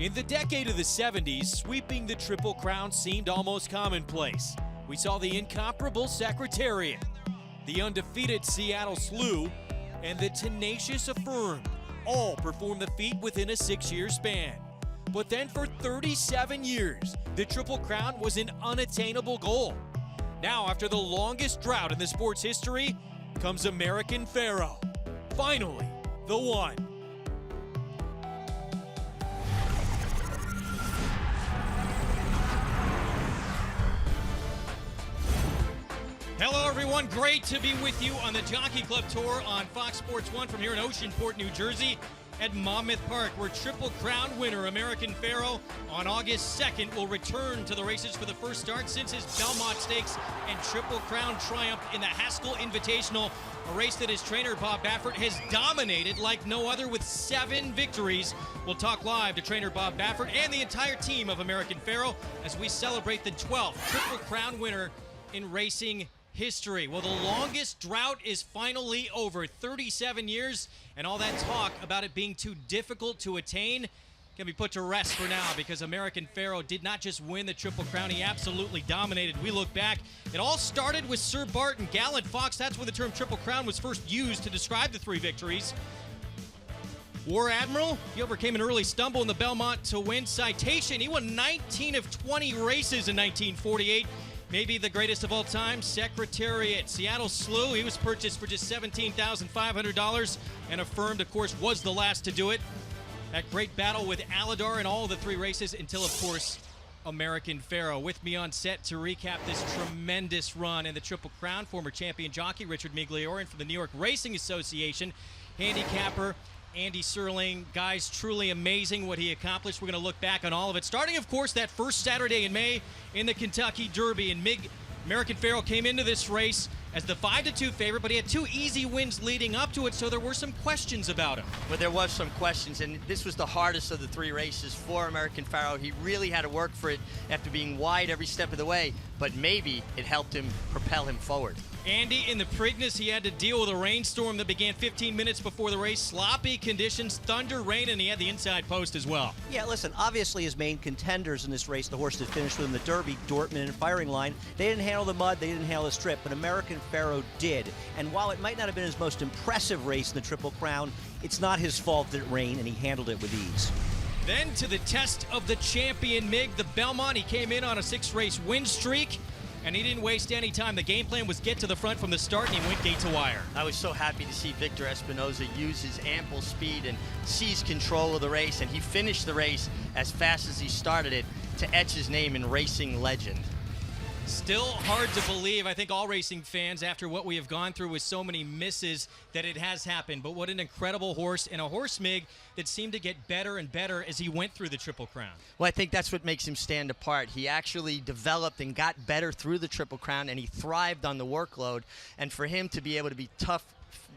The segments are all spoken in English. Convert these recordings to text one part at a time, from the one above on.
In the decade of the 70s, sweeping the Triple Crown seemed almost commonplace. We saw the incomparable Secretariat, the undefeated Seattle Slew, and the tenacious Affirmed all performed the feat within a 6-year span. But then for 37 years, the Triple Crown was an unattainable goal. Now, after the longest drought in the sport's history, comes American Pharoah. Finally, the one. Hello everyone, great to be with you on the Jockey Club Tour on Fox Sports 1 from here in Oceanport, New Jersey at Monmouth Park, where Triple Crown winner American Pharoah on August 2nd will return to the races for the first start since his Belmont Stakes and Triple Crown triumph in the Haskell Invitational, a race that his trainer Bob Baffert has dominated like no other with 7 victories. We'll talk live to trainer Bob Baffert and the entire team of American Pharoah as we celebrate the 12th Triple Crown winner in racing history. Well, the longest drought is finally over, 37 years, and all that talk about it being too difficult to attain can be put to rest for now, because American Pharoah did not just win the Triple Crown, he absolutely dominated. We look back, it all started with Sir Barton Gallant Fox. That's when the term Triple Crown was first used to describe the 3 victories. War Admiral, he overcame an early stumble in the Belmont to win. Citation, he won 19 of 20 races in 1948. Maybe the greatest of all time, Secretariat. Seattle Slew, he was purchased for just $17,500 and Affirmed, of course, was the last to do it. That great battle with Aladar in all of the 3 races until, of course, American Pharoah. With me on set to recap this tremendous run in the Triple Crown, former champion jockey Richard Migliore, from the New York Racing Association, handicapper Andy Serling. Guys, truly amazing what he accomplished. We're going to look back on all of it, starting, of course, that first Saturday in May in the Kentucky Derby. And American Pharoah came into this race as the 5-2 favorite, but he had 2 easy wins leading up to it, so there were some questions about him. Well, there was some questions, and this was the hardest of the 3 races for American Pharoah. He really had to work for it after being wide every step of the way, but maybe it helped him propel him forward. Andy, in the Preakness, he had to deal with a rainstorm that began 15 minutes before the race. Sloppy conditions, thunder, rain, and he had the inside post as well. Yeah, listen, obviously his main contenders in this race, the horse that finished within the Derby, Dortmund and Firing Line, they didn't handle the mud, they didn't handle the strip, but American Pharoah did. And while it might not have been his most impressive race in the Triple Crown, it's not his fault that it rained, and he handled it with ease. Then to the test of the champion Mig, the Belmont. He came in on a 6-race win streak, and he didn't waste any time. The game plan was get to the front from the start, and he went gate to wire. I was so happy to see Victor Espinoza use his ample speed and seize control of the race, and he finished the race as fast as he started it to etch his name in racing legend. Still hard to believe, I think all racing fans, after what we have gone through with so many misses, that it has happened. But what an incredible horse, and a horse, Mig, that seemed to get better and better as he went through the Triple Crown. Well, I think that's what makes him stand apart. He actually developed and got better through the Triple Crown, and he thrived on the workload. And for him to be able to be tough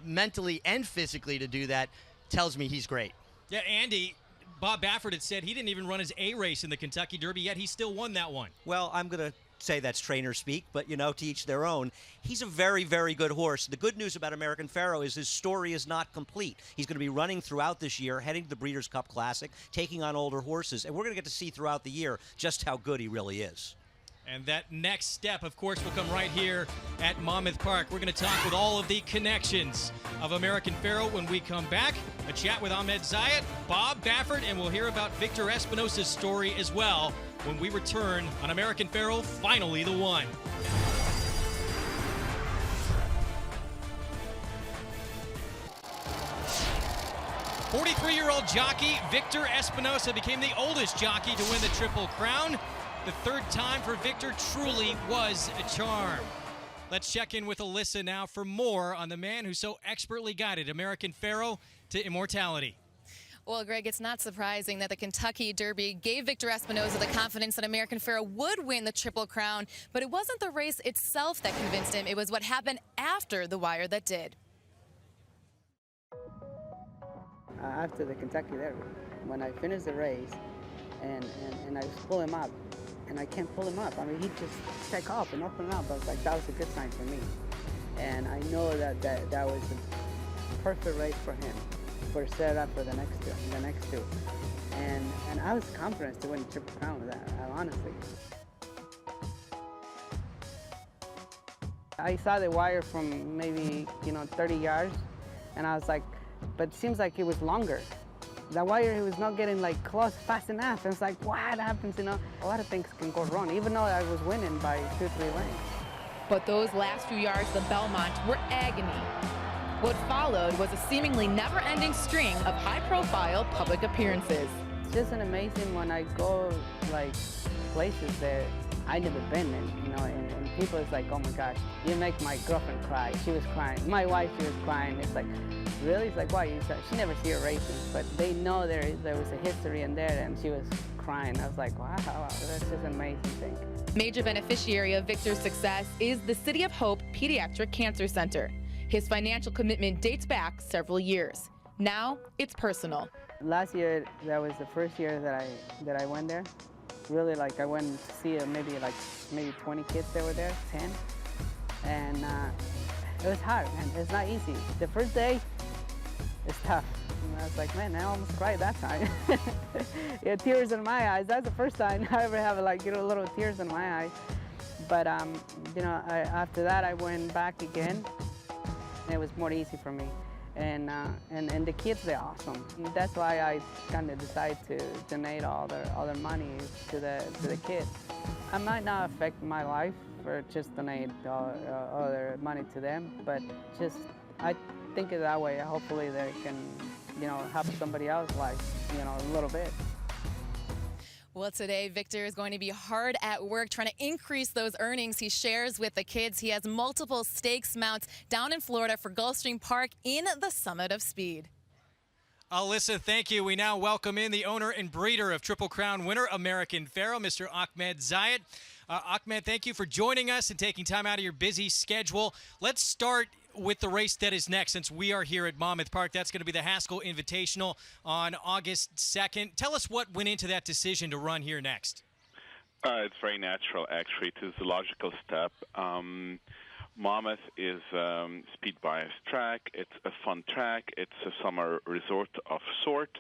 mentally and physically to do that tells me he's great. Yeah, Andy, Bob Baffert had said he didn't even run his A race in the Kentucky Derby, yet he still won that one. Well, I'm going to say that's trainer speak, but, you know, to each their own. He's a very, very good horse. The good news about American Pharoah is his story is not complete. He's going to be running throughout this year, heading to the Breeders' Cup Classic, taking on older horses, and we're going to get to see throughout the year just how good he really is. And that next step, of course, will come right here at Monmouth Park. We're going to talk with all of the connections of American Pharoah when we come back. A chat with Ahmed Zayat, Bob Baffert, and we'll hear about Victor Espinoza's story as well when we return on American Pharoah, finally the one. 43-year-old jockey Victor Espinoza became the oldest jockey to win the Triple Crown. The 3rd time for Victor truly was a charm. Let's check in with Alyssa now for more on the man who so expertly guided American Pharoah to immortality. Well, Greg, it's not surprising that the Kentucky Derby gave Victor Espinoza the confidence that American Pharoah would win the Triple Crown, but it wasn't the race itself that convinced him. It was what happened after the wire that did. After the Kentucky Derby, when I finished the race and I pull him up, and I can't pull him up. I mean, he just take off and up and up. I was like, that was a good sign for me. And I know that was the perfect race for him, for set up for the next two. And I was confident to win the Triple Crown with that, honestly. I saw the wire from maybe, 30 yards, and I was like, but it seems like it was longer. The wire, he was not getting like close fast enough. And it's like, what happens, A lot of things can go wrong, even though I was winning by 2-3 lengths. But those last few yards of Belmont were agony. What followed was a seemingly never-ending string of high-profile public appearances. It's just an amazing when I go like places that I never been in, and people is like, oh my gosh, you make my girlfriend cry. She was crying. My wife, she was crying. It's like, really? It's like, why? She never see her racing, but they know there was a history in there, and she was crying. I was like, wow, that's just an amazing thing. Major beneficiary of Victor's success is the City of Hope Pediatric Cancer Center. His financial commitment dates back several years. Now it's personal. Last year, that was the first year that I went there. Really, like, I went to see maybe 20 kids that were there, 10. And it was hard, man. It's not easy. The first day, it's tough. And I was like, man, I almost cried that time. Yeah, tears in my eyes. That's the first time I ever have little tears in my eyes. But after that, I went back again. And it was more easy for me. And the kids, they're awesome. And that's why I kind of decided to donate all their money to the kids. I might not affect my life or just donate all their money to them, but just I think it that way. Hopefully they can, help somebody else's life, a little bit. Well, today, Victor is going to be hard at work trying to increase those earnings he shares with the kids. He has multiple stakes mounts down in Florida for Gulfstream Park in the Summit of Speed. Alyssa, thank you. We now welcome in the owner and breeder of Triple Crown winner, American Pharoah, Mr. Ahmed Zayat. Ahmed, thank you for joining us and taking time out of your busy schedule. Let's start with the race that is next, since we are here at Monmouth Park. That's going to be the Haskell Invitational on August 2nd. Tell us what went into that decision to run here next. It's very natural, actually. It is a logical step. Monmouth is speed bias track. It's a fun track. It's a summer resort of sort.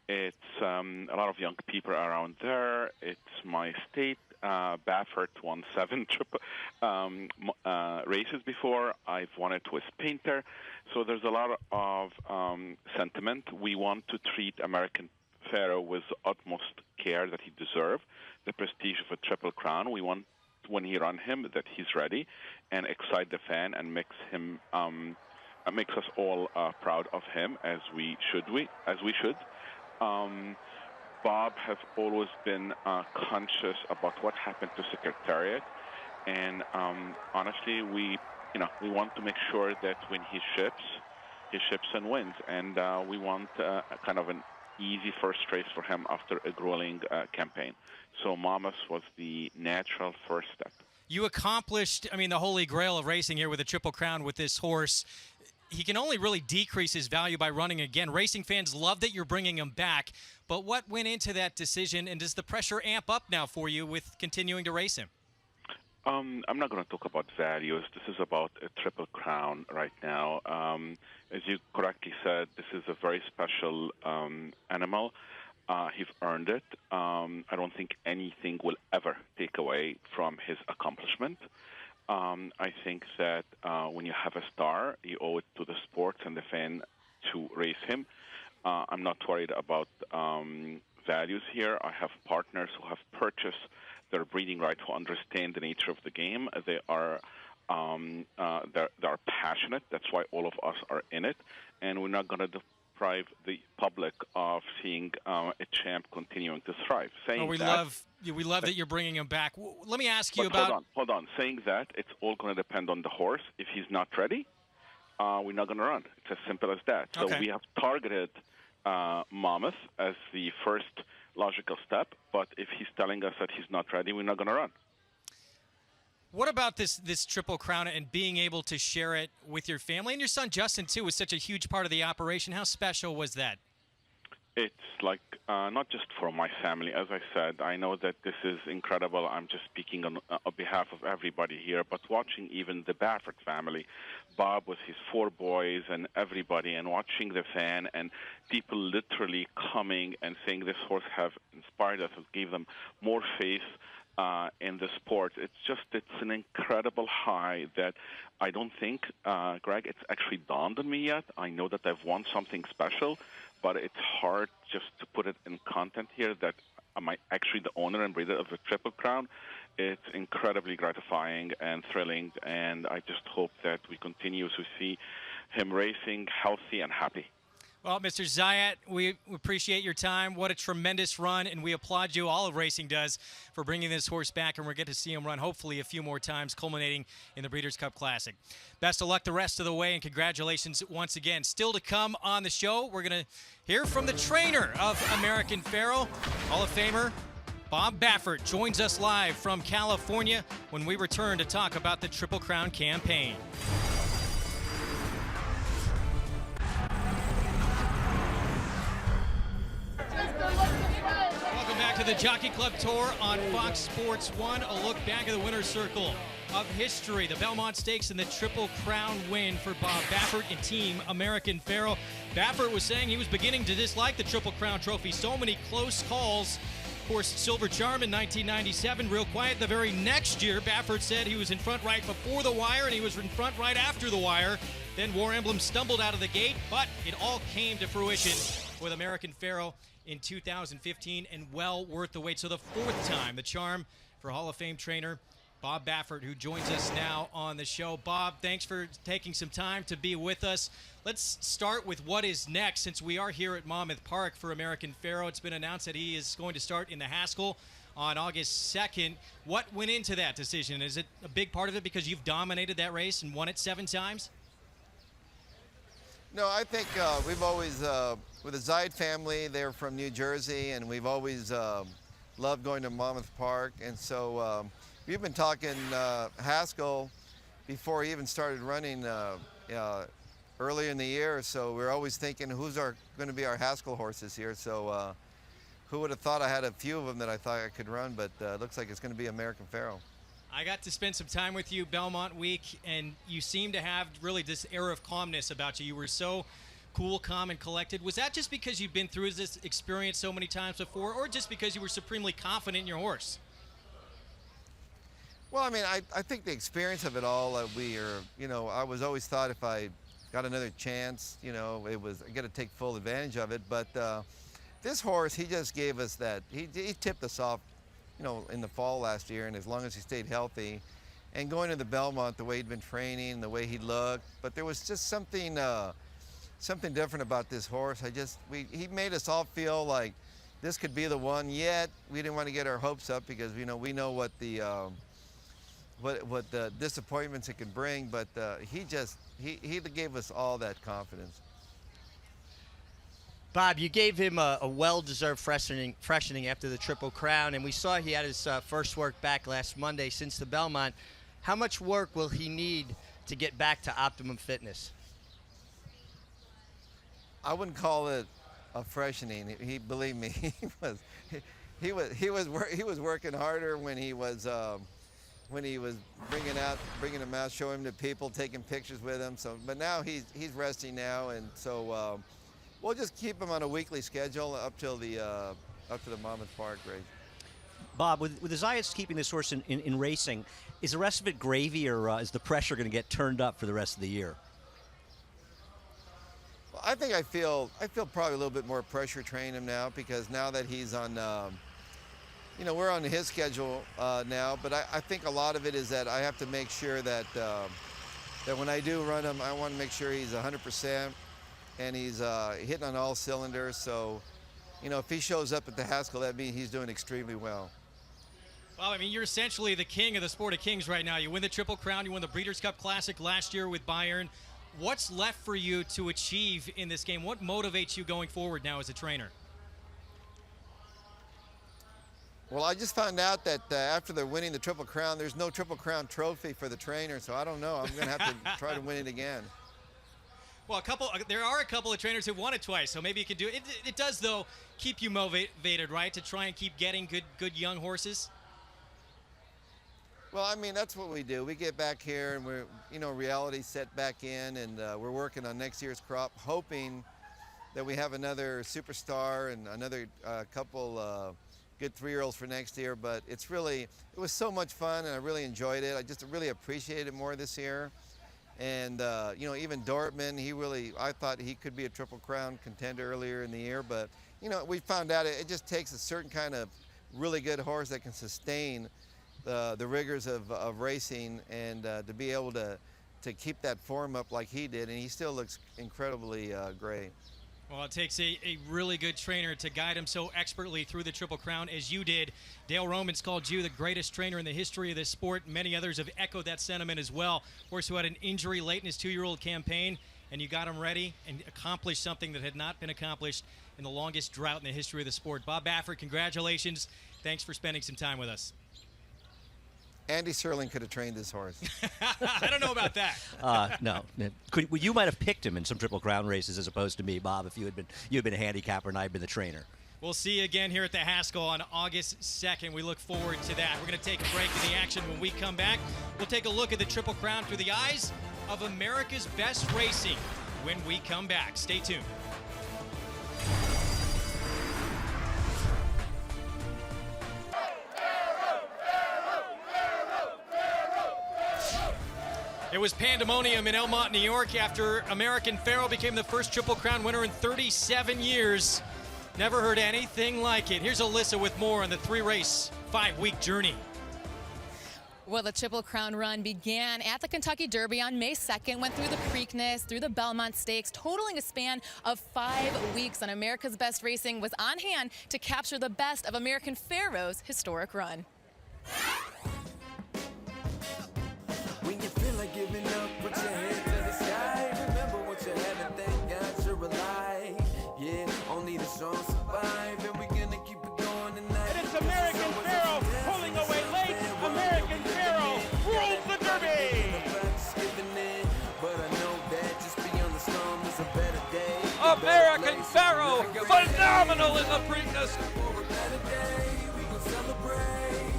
It's a lot of young people around there. It's my state. Baffert won 7 races before. I've won it with Painter. So there's a lot of sentiment. We want to treat American Pharoah with utmost care that he deserves, the prestige of a Triple Crown. We want, when he runs him, that he's ready and excite the fan and makes us all proud of him, as we should. Bob has always been conscious about what happened to Secretariat, and honestly, we want to make sure that when he ships and wins, and we want kind of an easy first race for him after a grueling campaign. So Monmouth was the natural first step. You accomplished, the holy grail of racing here with a Triple Crown with this horse. He can only really decrease his value by running again. Racing fans love that you're bringing him back. But what went into that decision, and does the pressure amp up now for you with continuing to race him? I'm not going to talk about values. This is about a Triple Crown right now. As you correctly said, this is a very special animal. He's earned it. I don't think anything will ever take away from his accomplishment. I think that when you have a star, you owe it to the sport and the fan to race him. I'm not worried about values here. I have partners who have purchased their breeding right, who understand the nature of the game. They are passionate. That's why all of us are in it, and we're not going to deprive the public of seeing a champ continuing to thrive. We love that you're bringing him back. Let me ask you about. Hold on. Saying that, it's all going to depend on the horse. If he's not ready, we're not going to run. It's as simple as that. So okay. We have targeted Monmouth as the first logical step, but if he's telling us that he's not ready, we're not going to run. What about this Triple Crown and being able to share it with your family? And your son Justin, too, was such a huge part of the operation. How special was that? It's like not just for my family. As I said, I know that this is incredible. I'm just speaking on behalf of everybody here, but watching even the Baffert family, Bob with his 4 boys and everybody, and watching the fan and people literally coming and saying this horse have inspired us, it gave them more faith in the sport. It's an incredible high that I don't think, Greg, it's actually dawned on me yet. I know that I've won something special, but it's hard just to put it in content here that am I actually the owner and breeder of the Triple Crown. It's incredibly gratifying and thrilling, and I just hope that we continue to see him racing healthy and happy. Well, Mr. Zayat, we appreciate your time. What a tremendous run, and we applaud you, all of racing does, for bringing this horse back, and we're going to see him run hopefully a few more times, culminating in the Breeders' Cup Classic. Best of luck the rest of the way, and congratulations once again. Still to come on the show, we're going to hear from the trainer of American Pharoah, Hall of Famer Bob Baffert, joins us live from California when we return to talk about the Triple Crown campaign. Welcome back to the Jockey Club Tour on Fox Sports 1. A look back at the winner's circle of history. The Belmont Stakes and the Triple Crown win for Bob Baffert and Team American Pharoah. Baffert was saying he was beginning to dislike the Triple Crown trophy. So many close calls. Of course, Silver Charm in 1997, real quiet. The very next year, Baffert said he was in front right before the wire and he was in front right after the wire. Then War Emblem stumbled out of the gate, but it all came to fruition with American Pharoah in 2015, and well worth the wait. So the 4th time, the charm for Hall of Fame trainer Bob Baffert, who joins us now on the show. Bob, thanks for taking some time to be with us. Let's start with what is next, since we are here at Monmouth Park for American Pharoah. It's been announced that he is going to start in the Haskell on August 2nd. What went into that decision? Is it a big part of it because you've dominated that race and won it 7 times? No, I think we've always, with the Zayat family, they're from New Jersey, and we've always loved going to Monmouth Park. And so we've been talking Haskell before he even started running early in the year. So we're always thinking, who's going to be our Haskell horses here? So who would have thought? I had a few of them that I thought I could run, but it looks like it's going to be American Pharoah. I got to spend some time with you Belmont week, and you seem to have really this air of calmness about you. You were so cool, calm, and collected. Was that just because you've been through this experience so many times before, or just because you were supremely confident in your horse? Well, I mean, I think the experience of it all, I was always thought if I got another chance, I got to take full advantage of it. But this horse, he just gave us that. He tipped us off, in the fall last year, and as long as he stayed healthy, and going to the Belmont, the way he'd been training, the way he looked, but there was just something different about this horse. He made us all feel like this could be the one. Yet we didn't want to get our hopes up because we know what the disappointments it can bring. But he gave us all that confidence. Bob, you gave him a well-deserved freshening after the Triple Crown, and we saw he had his first work back last Monday since the Belmont. How much work will he need to get back to optimum fitness? I wouldn't call it a freshening. Believe me, he was working harder when he was bringing him out, showing him to people, taking pictures with him. So, but now he's resting now, and so. We'll just keep him on a weekly schedule up to the Monmouth Park race. Bob, with the Zayats keeping this horse in racing, is the rest of it gravy, or is the pressure going to get turned up for the rest of the year? Well, I think I feel probably a little bit more pressure training him now, because now that he's on, we're on his schedule now. But I think a lot of it is that I have to make sure that when I do run him, I want to make sure he's 100%. And he's hitting on all cylinders. So, if he shows up at the Haskell, that means he's doing extremely well. Well, I mean, you're essentially the king of the sport of kings right now. You win the Triple Crown. You won the Breeders' Cup Classic last year with Bayern. What's left for you to achieve in this game? What motivates you going forward now as a trainer? Well, I just found out that after they're winning the Triple Crown, there's no Triple Crown trophy for the trainer. So I don't know. I'm going to have to try to win it again. Well, there are a couple of trainers who won it twice, so maybe you can do it. It does, though, keep you motivated, right, to try and keep getting good young horses? Well, I mean, that's what we do. We get back here and we're, reality set back in, and we're working on next year's crop, hoping that we have another superstar and another couple good 3-year-olds for next year. But it was so much fun, and I really enjoyed it. I just really appreciated it more this year. And, even Dortmund, I thought he could be a Triple Crown contender earlier in the year. But, we found out it just takes a certain kind of really good horse that can sustain the rigors of racing, and to be able to keep that form up like he did. And he still looks incredibly great. Well, it takes a really good trainer to guide him so expertly through the Triple Crown as you did. Dale Romans called you the greatest trainer in the history of this sport. Many others have echoed that sentiment as well. Horse who had an injury late in his 2-year-old campaign, and you got him ready and accomplished something that had not been accomplished in the longest drought in the history of the sport. Bob Baffert, congratulations. Thanks for spending some time with us. Andy Serling could have trained this horse. I don't know about that. No. You might have picked him in some Triple Crown races as opposed to me, Bob, if you had been a handicapper and I had been the trainer. We'll see you again here at the Haskell on August 2nd. We look forward to that. We're going to take a break in the action. When we come back, we'll take a look at the Triple Crown through the eyes of America's best racing when we come back. Stay tuned. It was pandemonium in Elmont, New York after American Pharoah became the first Triple Crown winner in 37 years. Never heard anything like it. Here's Alyssa with more on the 3-race, 5-week journey. Well, the Triple Crown run began at the Kentucky Derby on May 2nd, went through the Preakness, through the Belmont Stakes, totaling a span of 5 weeks. And America's Best Racing was on hand to capture the best of American Pharoah's historic run. When you feel like giving up, put your hands to the sky. Remember what you had and thank God you're alive. Yeah, only the strong survive, and we're gonna keep it going tonight. And it's American Pharoah pulling away late. American Pharoah rules the Derby. But I know that just beyond the storm is a better day. American Pharoah, phenomenal in the Preakness. For a better day, we gon' celebrate.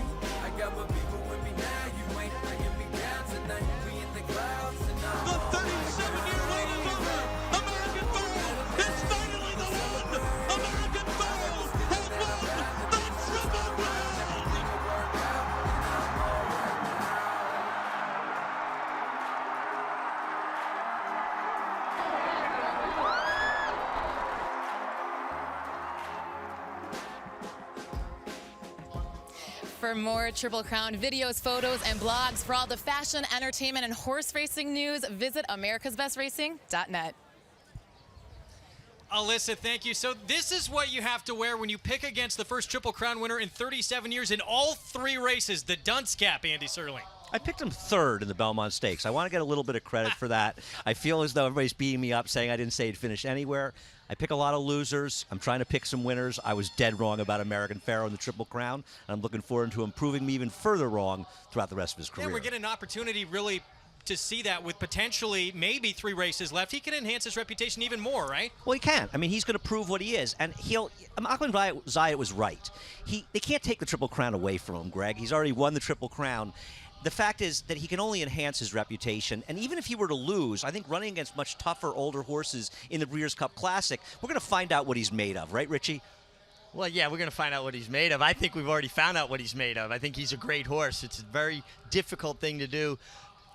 I got my people with me now. You ain't bringing me down tonight. We in the clouds tonight. The 37-year wait is over. American Pharoah is finally the one. American Pharoah has won the Triple Crown. For more Triple Crown videos, photos, and blogs, for all the fashion, entertainment, and horse racing news, visit americasbestracing.net. Alyssa, thank you. So this is what you have to wear when you pick against the first Triple Crown winner in 37 years in all 3 races, the dunce cap, Andy Serling. I picked him 3rd in the Belmont Stakes. I want to get a little bit of credit for that. I feel as though everybody's beating me up saying I didn't say he'd finish anywhere. I pick a lot of losers. I'm trying to pick some winners. I was dead wrong about American Pharoah in the Triple Crown. And I'm looking forward to him proving me even further wrong throughout the rest of his career. Yeah, we're getting an opportunity really to see that with potentially maybe 3 races left. He can enhance his reputation even more, right? Well, he can. I mean, he's going to prove what he is. And Ahmed Zayat was right. They can't take the Triple Crown away from him, Greg. He's already won the Triple Crown. The fact is that he can only enhance his reputation, and even if he were to lose, I think running against much tougher, older horses in the Breeders' Cup Classic, we're going to find out what he's made of, right, Richie? Well, yeah, we're going to find out what he's made of. I think we've already found out what he's made of. I think he's a great horse. It's a very difficult thing to do.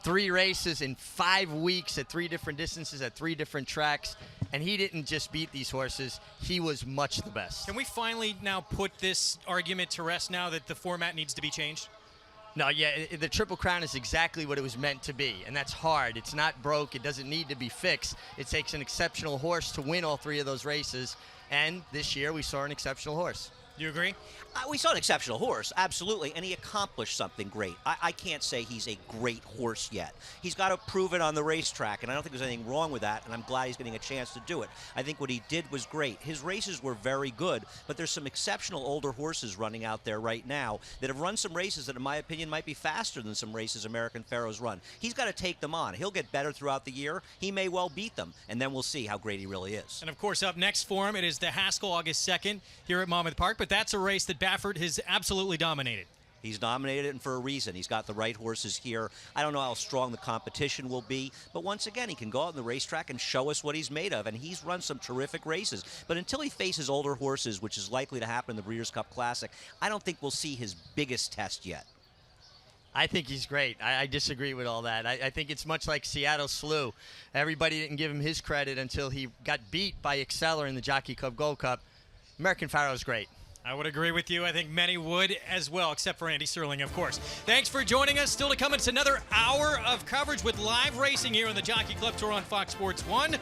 3 races in 5 weeks at 3 different distances at 3 different tracks, and he didn't just beat these horses. He was much the best. Can we finally now put this argument to rest now that the format needs to be changed? No, yeah, the Triple Crown is exactly what it was meant to be, and that's hard. It's not broke. It doesn't need to be fixed. It takes an exceptional horse to win all 3 of those races, and this year we saw an exceptional horse. You agree? We saw an exceptional horse, absolutely, and he accomplished something great. I can't say he's a great horse yet. He's got to prove it on the racetrack, and I don't think there's anything wrong with that, and I'm glad he's getting a chance to do it. I think what he did was great. His races were very good, but there's some exceptional older horses running out there right now that have run some races that, in my opinion, might be faster than some races American Pharoah's run. He's got to take them on. He'll get better throughout the year. He may well beat them, and then we'll see how great he really is. And, of course, up next for him, it is the Haskell August 2nd here at Monmouth Park, but that's a race that Baffert has absolutely dominated. He's dominated it for a reason. He's got the right horses here. I don't know how strong the competition will be, but once again, he can go out on the racetrack and show us what he's made of, and he's run some terrific races. But until he faces older horses, which is likely to happen in the Breeders' Cup Classic, I don't think we'll see his biggest test yet. I think he's great. I disagree with all that. I think it's much like Seattle Slew. Everybody didn't give him his credit until he got beat by Exceller in the Jockey Club Gold Cup. American Pharoah's great. I would agree with you. I think many would as well, except for Andy Serling, of course. Thanks for joining us. Still to come, it's another hour of coverage with live racing here on the Jockey Club Tour on Fox Sports 1.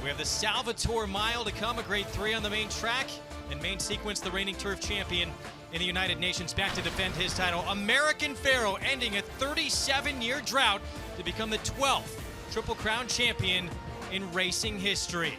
We have the Salvatore Mile to come, a grade 3 on the main track. And main sequence, the reigning turf champion in the United Nations back to defend his title. American Pharoah ending a 37-year drought to become the 12th Triple Crown champion in racing history.